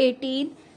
18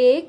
1,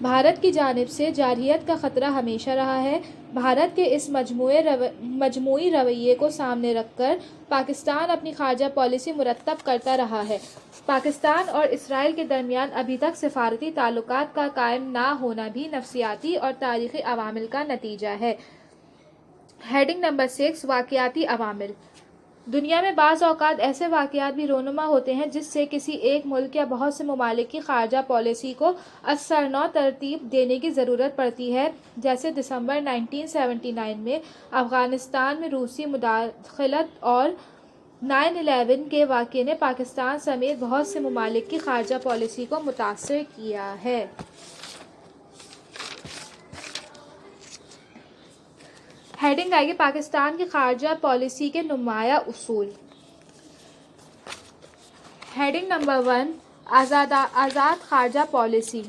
بھارت کی جانب سے جارحیت کا خطرہ ہمیشہ رہا ہے۔ بھارت کے اس مجموعی رویے کو سامنے رکھ کر پاکستان اپنی خارجہ پالیسی مرتب کرتا رہا ہے۔ پاکستان اور اسرائیل کے درمیان ابھی تک سفارتی تعلقات کا قائم نہ ہونا بھی نفسیاتی اور تاریخی عوامل کا نتیجہ ہے۔ ہیڈنگ نمبر 6 واقعاتی عوامل۔ دنیا میں بعض اوقات ایسے واقعات بھی رونما ہوتے ہیں جس سے کسی ایک ملک یا بہت سے ممالک کی خارجہ پالیسی کو ازسرنو ترتیب دینے کی ضرورت پڑتی ہے، جیسے دسمبر 1979 میں افغانستان میں روسی مداخلت اور 9/11 کے واقعے نے پاکستان سمیت بہت سے ممالک کی خارجہ پالیسی کو متاثر کیا ہے۔ ہیڈنگ آئے گی پاکستان کی خارجہ پالیسی کے نمایاں اصول۔ ہیڈنگ نمبر 1 آزاد خارجہ پالیسی۔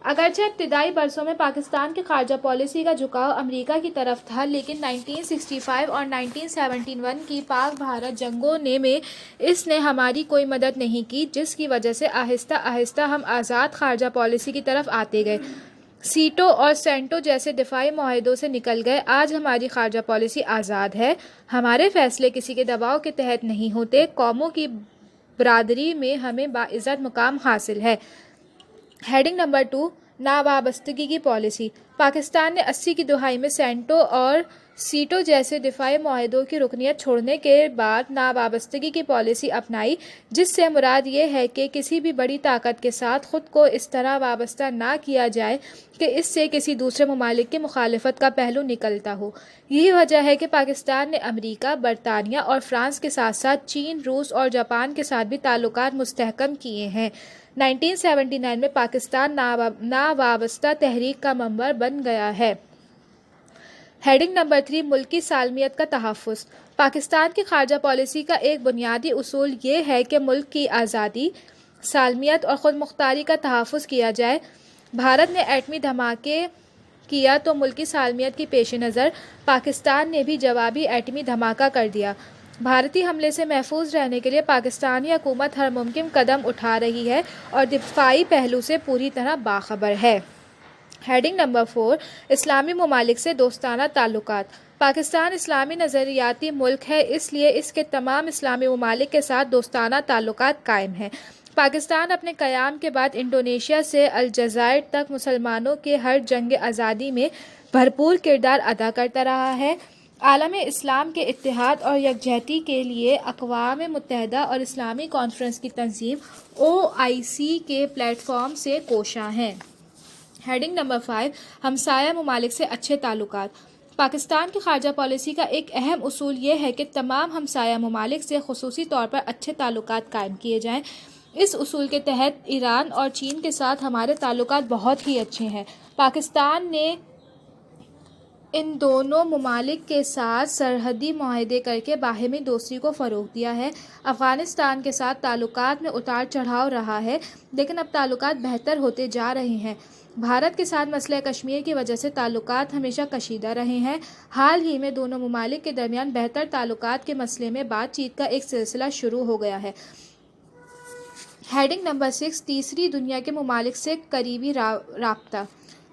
اگرچہ ابتدائی برسوں میں پاکستان کی خارجہ پالیسی کا جھکاؤ امریکہ کی طرف تھا، لیکن 1965 اور 1971 کی پاک بھارت جنگوں میں اس نے ہماری کوئی مدد نہیں کی، جس کی وجہ سے آہستہ آہستہ ہم آزاد خارجہ پالیسی کی طرف آتے گئے، سیٹو اور سینٹو جیسے دفاعی معاہدوں سے نکل گئے۔ آج ہماری خارجہ پالیسی آزاد ہے، ہمارے فیصلے کسی کے دباؤ کے تحت نہیں ہوتے، قوموں کی برادری میں ہمیں باعزت مقام حاصل ہے۔ ہیڈنگ نمبر 2 ناوابستگی کی پالیسی۔ پاکستان نے 80 کی دہائی میں سینٹو اور سیٹو جیسے دفاعی معاہدوں کی رکنیت چھوڑنے کے بعد ناوابستگی کی پالیسی اپنائی، جس سے مراد یہ ہے کہ کسی بھی بڑی طاقت کے ساتھ خود کو اس طرح وابستہ نہ کیا جائے کہ اس سے کسی دوسرے ممالک کی مخالفت کا پہلو نکلتا ہو۔ یہی وجہ ہے کہ پاکستان نے امریکہ، برطانیہ اور فرانس کے ساتھ ساتھ چین، روس اور جاپان کے ساتھ بھی تعلقات مستحکم کیے ہیں۔ 1979 میں پاکستان ناوابستہ تحریک کا ممبر بن گیا ہے۔ ہیڈنگ نمبر 3 ملکی سالمیت کا تحفظ۔ پاکستان کی خارجہ پالیسی کا ایک بنیادی اصول یہ ہے کہ ملک کی آزادی، سالمیت اور خود مختاری کا تحفظ کیا جائے۔ بھارت نے ایٹمی دھماکے کیا تو ملکی سالمیت کی پیش نظر پاکستان نے بھی جوابی ایٹمی دھماکہ کر دیا۔ بھارتی حملے سے محفوظ رہنے کے لیے پاکستانی حکومت ہر ممکن قدم اٹھا رہی ہے اور دفاعی پہلو سے پوری طرح باخبر ہے۔ ہیڈنگ نمبر 4 اسلامی ممالک سے دوستانہ تعلقات۔ پاکستان اسلامی نظریاتی ملک ہے، اس لیے اس کے تمام اسلامی ممالک کے ساتھ دوستانہ تعلقات قائم ہیں۔ پاکستان اپنے قیام کے بعد انڈونیشیا سے الجزائر تک مسلمانوں کے ہر جنگ آزادی میں بھرپور کردار ادا کرتا رہا ہے۔ عالم اسلام کے اتحاد اور یکجہتی کے لیے اقوام متحدہ اور اسلامی کانفرنس کی تنظیم OIC کے پلیٹ فارم سے کوشاں ہے۔ ہیڈنگ نمبر 5 ہمسایہ ممالک سے اچھے تعلقات۔ پاکستان کی خارجہ پالیسی کا ایک اہم اصول یہ ہے کہ تمام ہمسایہ ممالک سے خصوصی طور پر اچھے تعلقات قائم کیے جائیں۔ اس اصول کے تحت ایران اور چین کے ساتھ ہمارے تعلقات بہت ہی اچھے ہیں۔ پاکستان نے ان دونوں ممالک کے ساتھ سرحدی معاہدے کر کے باہمی دوستی کو فروغ دیا ہے۔ افغانستان کے ساتھ تعلقات میں اتار چڑھاؤ رہا ہے، لیکن اب تعلقات بہتر ہوتے جا رہے ہیں۔ بھارت کے ساتھ مسئلہ کشمیر کی وجہ سے تعلقات ہمیشہ کشیدہ رہے ہیں۔ حال ہی میں دونوں ممالک کے درمیان بہتر تعلقات کے مسئلے میں بات چیت کا ایک سلسلہ شروع ہو گیا ہے۔ ہیڈنگ نمبر 6 تیسری دنیا کے ممالک سے قریبی رابطہ۔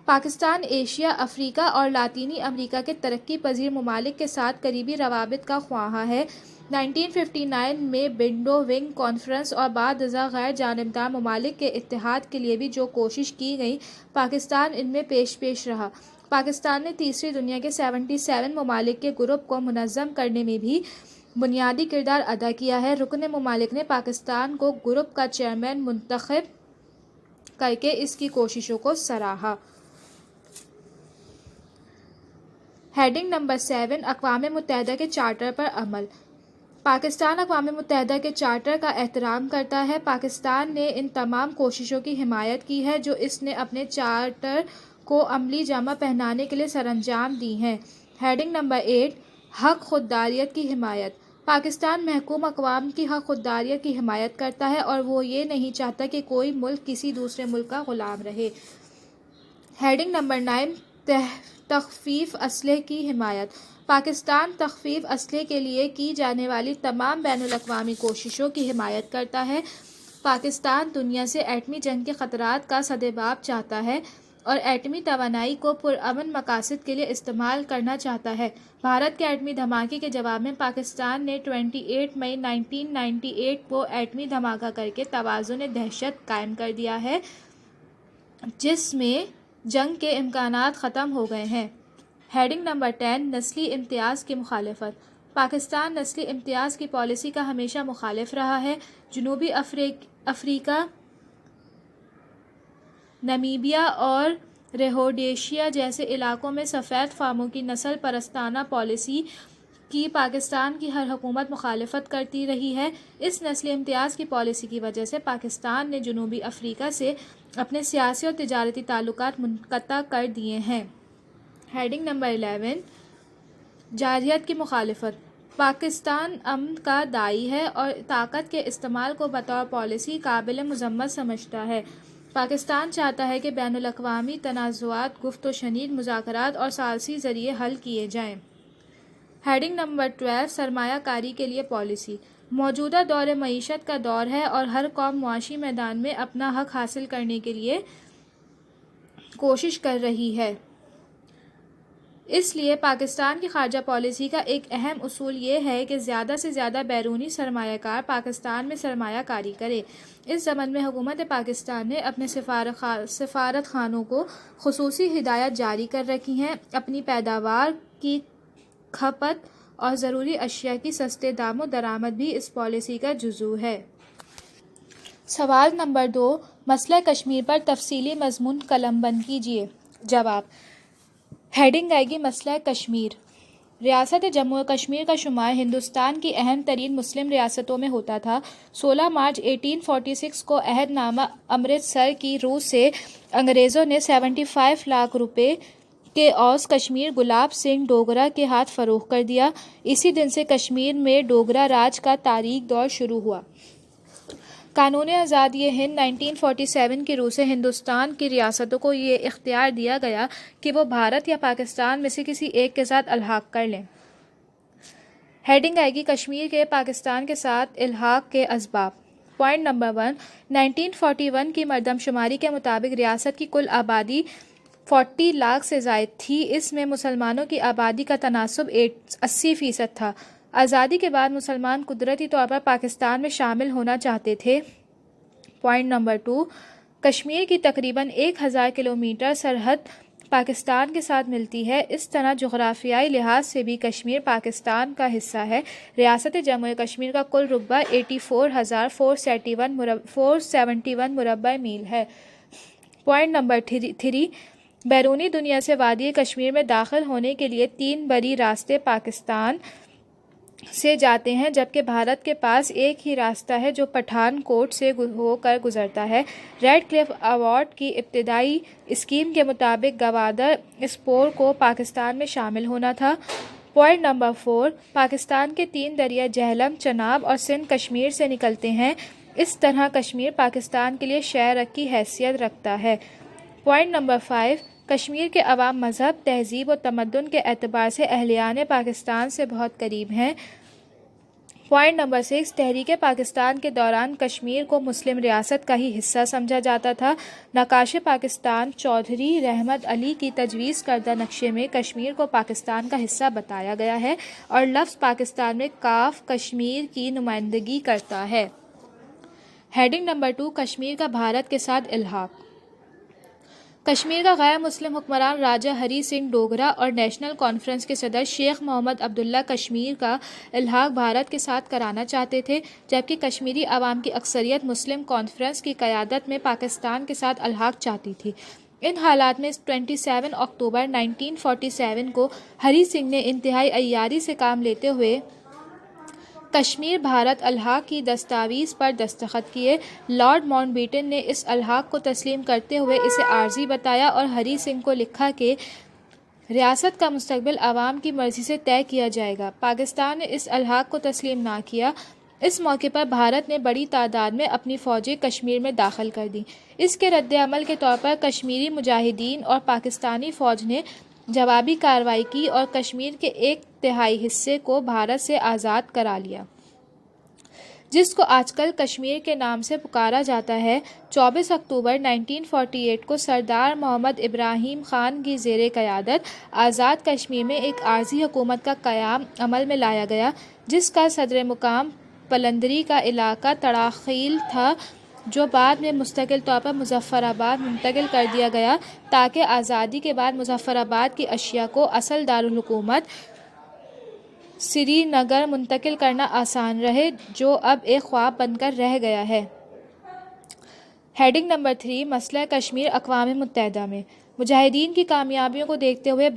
پاکستان ایشیا، افریقہ اور لاطینی امریکہ کے ترقی پذیر ممالک کے ساتھ قریبی روابط کا خواہاں ہے۔ 1959 میں بنڈو ونگ کانفرنس اور بعد ازاں غیر جانبدار ممالک کے اتحاد کے لیے بھی جو کوشش کی گئی، پاکستان ان میں پیش رہا۔ پاکستان نے تیسری دنیا کے 77 ممالک کے گروپ کو منظم کرنے میں بھی بنیادی کردار ادا کیا ہے۔ رکن ممالک نے پاکستان کو گروپ کا چیئرمین منتخب کر کے اس کی کوششوں کو سراہا۔ ہیڈنگ نمبر 7 اقوام متحدہ کے چارٹر پر عمل۔ پاکستان اقوام متحدہ کے چارٹر کا احترام کرتا ہے۔ پاکستان نے ان تمام کوششوں کی حمایت کی ہے جو اس نے اپنے چارٹر کو عملی جامہ پہنانے کے لیے سر انجام دی ہیں۔ ہیڈنگ نمبر 8 حق خودداریت کی حمایت۔ پاکستان محکوم اقوام کی حق خودداریت کی حمایت کرتا ہے اور وہ یہ نہیں چاہتا کہ کوئی ملک کسی دوسرے ملک کا غلام رہے۔ ہیڈنگ نمبر 9 تخفیف اسلحے کی حمایت۔ پاکستان تخفیف اسلحے کے لیے کی جانے والی تمام بین الاقوامی کوششوں کی حمایت کرتا ہے۔ پاکستان دنیا سے ایٹمی جنگ کے خطرات کا سدباب چاہتا ہے اور ایٹمی توانائی کو پرامن مقاصد کے لیے استعمال کرنا چاہتا ہے۔ بھارت کے ایٹمی دھماکے کے جواب میں پاکستان نے 28 مئی 1998 کو ایٹمی دھماکہ کرکے توازن دہشت قائم کر دیا ہے، جس میں جنگ کے امکانات ختم ہو گئے ہیں۔ ہیڈنگ نمبر 10 نسلی امتیاز کی مخالفت۔ پاکستان نسلی امتیاز کی پالیسی کا ہمیشہ مخالف رہا ہے۔ جنوبی افریقہ، نمیبیا اور روڈیشیا جیسے علاقوں میں سفید فاموں کی نسل پرستانہ پالیسی کی پاکستان کی ہر حکومت مخالفت کرتی رہی ہے۔ اس نسلی امتیاز کی پالیسی کی وجہ سے پاکستان نے جنوبی افریقہ سے اپنے سیاسی اور تجارتی تعلقات منقطع کر دیے ہیں۔ ہیڈنگ نمبر 11 جارحیت کی مخالفت۔ پاکستان امن کا داعی ہے اور طاقت کے استعمال کو بطور پالیسی قابل مذمت سمجھتا ہے۔ پاکستان چاہتا ہے کہ بین الاقوامی تنازعات گفت و شنید، مذاکرات اور ثالثی ذریعے حل کیے جائیں۔ ہیڈنگ نمبر 12 سرمایہ کاری کے لیے پالیسی۔ موجودہ دور معیشت کا دور ہے اور ہر قوم معاشی میدان میں اپنا حق حاصل کرنے کے لیے کوشش کر رہی ہے۔ اس لیے پاکستان کی خارجہ پالیسی کا ایک اہم اصول یہ ہے کہ زیادہ سے زیادہ بیرونی سرمایہ کار پاکستان میں سرمایہ کاری کرے۔ اس ضمن میں حکومت پاکستان نے اپنے سفارت خانوں کو خصوصی ہدایات جاری کر رکھی ہیں۔ اپنی پیداوار کی کھپت اور ضروری اشیاء کی سستے دام و درآمد بھی اس پالیسی کا جزو ہے۔ سوال نمبر 2 مسئلہ کشمیر پر تفصیلی مضمون قلم بند کیجیے۔ جواب۔ ہیڈنگ آئے گی مسئلہ کشمیر۔ ریاست جموں و کشمیر کا شمار ہندوستان کی اہم ترین مسلم ریاستوں میں ہوتا تھا۔ 16 مارچ 1846 کو عہد نامہ امرتسر کی روح سے انگریزوں نے 75 لاکھ روپے کے عوض کشمیر گلاب سنگھ ڈوگرہ کے ہاتھ فروخت کر دیا۔ اسی دن سے کشمیر میں ڈوگرہ راج کا تاریک دور شروع ہوا۔ قانون آزادی ہند 1947 کی روح سے ہندوستان کی ریاستوں کو یہ اختیار دیا گیا کہ وہ بھارت یا پاکستان میں سے کسی ایک کے ساتھ الحاق کر لیں۔ ہیڈنگ آئے گی کشمیر کے پاکستان کے ساتھ الحاق کے اسباب۔ پوائنٹ نمبر 1 1941 کی مردم شماری کے مطابق ریاست کی کل آبادی 40 لاکھ سے زائد تھی۔ اس میں مسلمانوں کی آبادی کا تناسب 80% تھا۔ آزادی کے بعد مسلمان قدرتی طور پر پاکستان میں شامل ہونا چاہتے تھے۔ پوائنٹ نمبر 2 کشمیر کی تقریباً 1000 کلومیٹر سرحد پاکستان کے ساتھ ملتی ہے۔ اس طرح جغرافیائی لحاظ سے بھی کشمیر پاکستان کا حصہ ہے۔ ریاست جموں و کشمیر کا کل رقبہ 84,471 مربع میل ہے۔ پوائنٹ نمبر 3 بیرونی دنیا سے وادی کشمیر میں داخل ہونے کے لیے 3 بڑی راستے پاکستان سے جاتے ہیں، جبکہ بھارت کے پاس ایک ہی راستہ ہے جو پٹھان کوٹ سے ہو کر گزرتا ہے۔ ریڈ کلف ایوارڈ کی ابتدائی اسکیم کے مطابق گوادر اسپور کو پاکستان میں شامل ہونا تھا۔ پوائنٹ نمبر 4 پاکستان کے 3 دریا جہلم، چناب اور سندھ کشمیر سے نکلتے ہیں۔ اس طرح کشمیر پاکستان کے لیے شہر کی حیثیت رکھتا ہے۔ پوائنٹ نمبر 5 کشمیر کے عوام مذہب، تہذیب و تمدن کے اعتبار سے اہلیان پاکستان سے بہت قریب ہیں۔ پوائنٹ نمبر 6 تحریک پاکستان کے دوران کشمیر کو مسلم ریاست کا ہی حصہ سمجھا جاتا تھا۔ نقاش پاکستان چودھری رحمت علی کی تجویز کردہ نقشے میں کشمیر کو پاکستان کا حصہ بتایا گیا ہے اور لفظ پاکستان میں کاف کشمیر کی نمائندگی کرتا ہے۔ ہیڈنگ نمبر 2 کشمیر کا بھارت کے ساتھ الحاق۔ کشمیر کا غیر مسلم حکمران راجہ ہری سنگھ ڈوگرہ اور نیشنل کانفرنس کے صدر شیخ محمد عبداللہ کشمیر کا الحاق بھارت کے ساتھ کرانا چاہتے تھے، جبکہ کشمیری عوام کی اکثریت مسلم کانفرنس کی قیادت میں پاکستان کے ساتھ الحاق چاہتی تھی۔ ان حالات میں 27 اکتوبر 1947 کو ہری سنگھ نے انتہائی عیاری سے کام لیتے ہوئے کشمیر بھارت الحاق کی دستاویز پر دستخط کیے۔ لارڈ ماؤنٹ بیٹن نے اس الحاق کو تسلیم کرتے ہوئے اسے عارضی بتایا اور ہری سنگھ کو لکھا کہ ریاست کا مستقبل عوام کی مرضی سے طے کیا جائے گا۔ پاکستان نے اس الحاق کو تسلیم نہ کیا۔ اس موقع پر بھارت نے بڑی تعداد میں اپنی فوجیں کشمیر میں داخل کر دیں۔ اس کے رد عمل کے طور پر کشمیری مجاہدین اور پاکستانی فوج نے جوابی کارروائی کی اور کشمیر کے 1/3 حصے کو بھارت سے آزاد کرا لیا۔ جس کو آج کل کشمیر کے نام سے پکارا جاتا ہے، 24 اکتوبر 1948 کو سردار محمد ابراہیم خان کی زیر قیادت آزاد کشمیر میں ایک عارضی حکومت کا قیام عمل میں لایا گیا، جس کا صدر مقام پلندری کا علاقہ تڑاخیل تھا، جو بعد میں مستقل طور پر مظفر آباد منتقل کر دیا گیا تاکہ آزادی کے بعد مظفر آباد کی اشیاء کو اصل دارالحکومت سری نگر منتقل کرنا آسان رہے، جو اب ایک خواب بن کر رہ گیا ہے۔ ہیڈنگ نمبر 3، مسئلہ کشمیر اقوام متحدہ میں۔ مجاہدین کی کامیابیوں کو دیکھتے ہوئے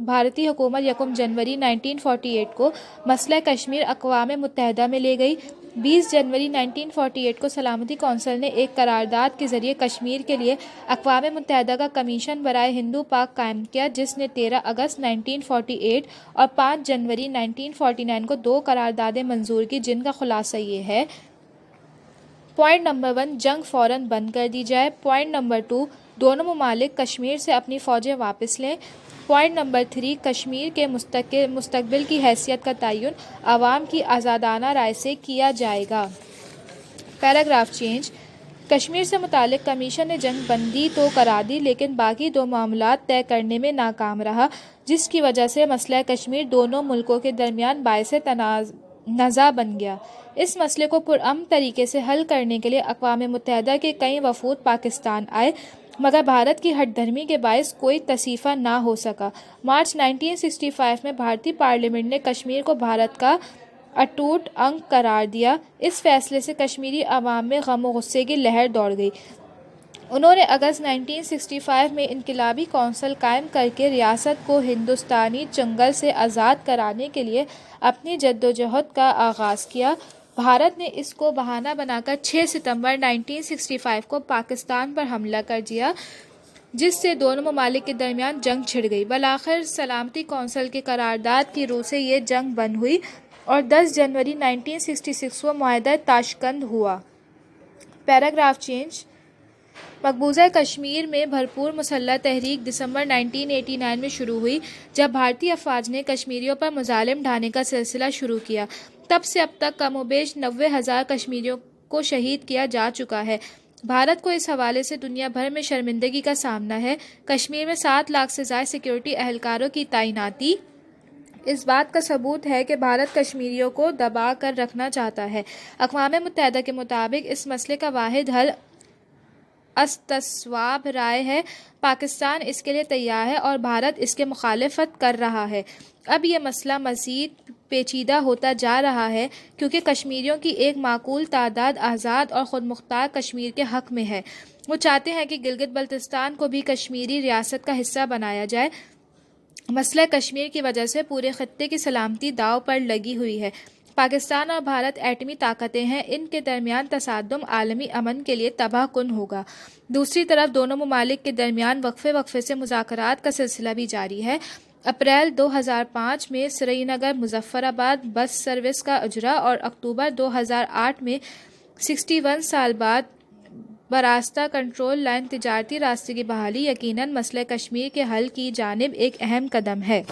بھارتی حکومت 1 جنوری 1948 کو مسئلہ کشمیر اقوام متحدہ میں لے گئی۔ 20 جنوری 1948 کو سلامتی کونسل نے ایک قرارداد کے ذریعے کشمیر کے لیے اقوام متحدہ کا کمیشن برائے ہندو پاک قائم کیا، جس نے 13 اگست 1948 اور 5 جنوری 1949 کو 2 قراردادیں منظور کی، جن کا خلاصہ یہ ہے: پوائنٹ نمبر 1، جنگ فوراً بند کر دی جائے۔ پوائنٹ نمبر 2، دونوں ممالک کشمیر سے اپنی فوجیں واپس لیں۔ پوائنٹ نمبر 3، کشمیر کے مستقبل کی حیثیت کا تعین عوام کی آزادانہ رائے سے کیا جائے گا۔ Paragraph change. کشمیر سے متعلق کمیشن نے جنگ بندی تو کرا دی، لیکن باقی 2 معاملات طے کرنے میں ناکام رہا، جس کی وجہ سے مسئلہ کشمیر دونوں ملکوں کے درمیان باعث نزاع بن گیا۔ اس مسئلے کو پرامن طریقے سے حل کرنے کے لیے اقوام متحدہ کے کئی وفود پاکستان آئے، مگر بھارت کی ہٹ دھرمی کے باعث کوئی تصفیہ نہ ہو سکا۔ مارچ 1965 میں بھارتی پارلیمنٹ نے کشمیر کو بھارت کا اٹوٹ انگ قرار دیا۔ اس فیصلے سے کشمیری عوام میں غم و غصے کی لہر دوڑ گئی۔ انہوں نے اگست 1965 میں انقلابی کونسل قائم کرکے ریاست کو ہندوستانی چنگل سے آزاد کرانے کے لیے اپنی جدوجہد کا آغاز کیا۔ بھارت نے اس کو بہانہ بنا کر 6 ستمبر 1965 کو پاکستان پر حملہ کر دیا، جس سے دونوں ممالک کے درمیان جنگ چھڑ گئی۔ بالآخر سلامتی کونسل کی قرارداد کی روح سے یہ جنگ بند ہوئی اور 10 جنوری 1966 کو معاہدہ تاشقند ہوا۔ Paragraph change. مقبوضہ کشمیر میں بھرپور مسلح تحریک دسمبر 1989 میں شروع ہوئی، جب بھارتی افواج نے کشمیریوں پر مظالم ڈھانے کا سلسلہ شروع کیا۔ تب سے اب تک کم و بیش 90,000 کشمیریوں کو شہید کیا جا چکا ہے۔ بھارت کو اس حوالے سے دنیا بھر میں شرمندگی کا سامنا ہے۔ کشمیر میں 7 لاکھ سے زائد سیکورٹی اہلکاروں کی تعیناتی اس بات کا ثبوت ہے کہ بھارت کشمیریوں کو دبا کر رکھنا چاہتا ہے۔ اقوام متحدہ کے مطابق اس مسئلے کا واحد حل استصواب رائے ہے۔ پاکستان اس کے لیے تیار ہے اور بھارت اس کی مخالفت کر رہا ہے۔ اب یہ مسئلہ مزید پیچیدہ ہوتا جا رہا ہے، کیونکہ کشمیریوں کی ایک معقول تعداد آزاد اور خود مختار کشمیر کے حق میں ہے۔ وہ چاہتے ہیں کہ گلگت بلتستان کو بھی کشمیری ریاست کا حصہ بنایا جائے۔ مسئلہ کشمیر کی وجہ سے پورے خطے کی سلامتی داؤ پر لگی ہوئی ہے۔ پاکستان اور بھارت ایٹمی طاقتیں ہیں، ان کے درمیان تصادم عالمی امن کے لیے تباہ کن ہوگا۔ دوسری طرف دونوں ممالک کے درمیان وقفے سے مذاکرات کا سلسلہ بھی جاری ہے۔ اپریل 2005 میں سری نگر مظفر آباد بس سروس کا اجرا اور اکتوبر 2008 میں 61 سال بعد براستہ کنٹرول لائن تجارتی راستے کی بحالی یقیناً مسئلہ کشمیر کے حل کی جانب ایک اہم قدم ہے۔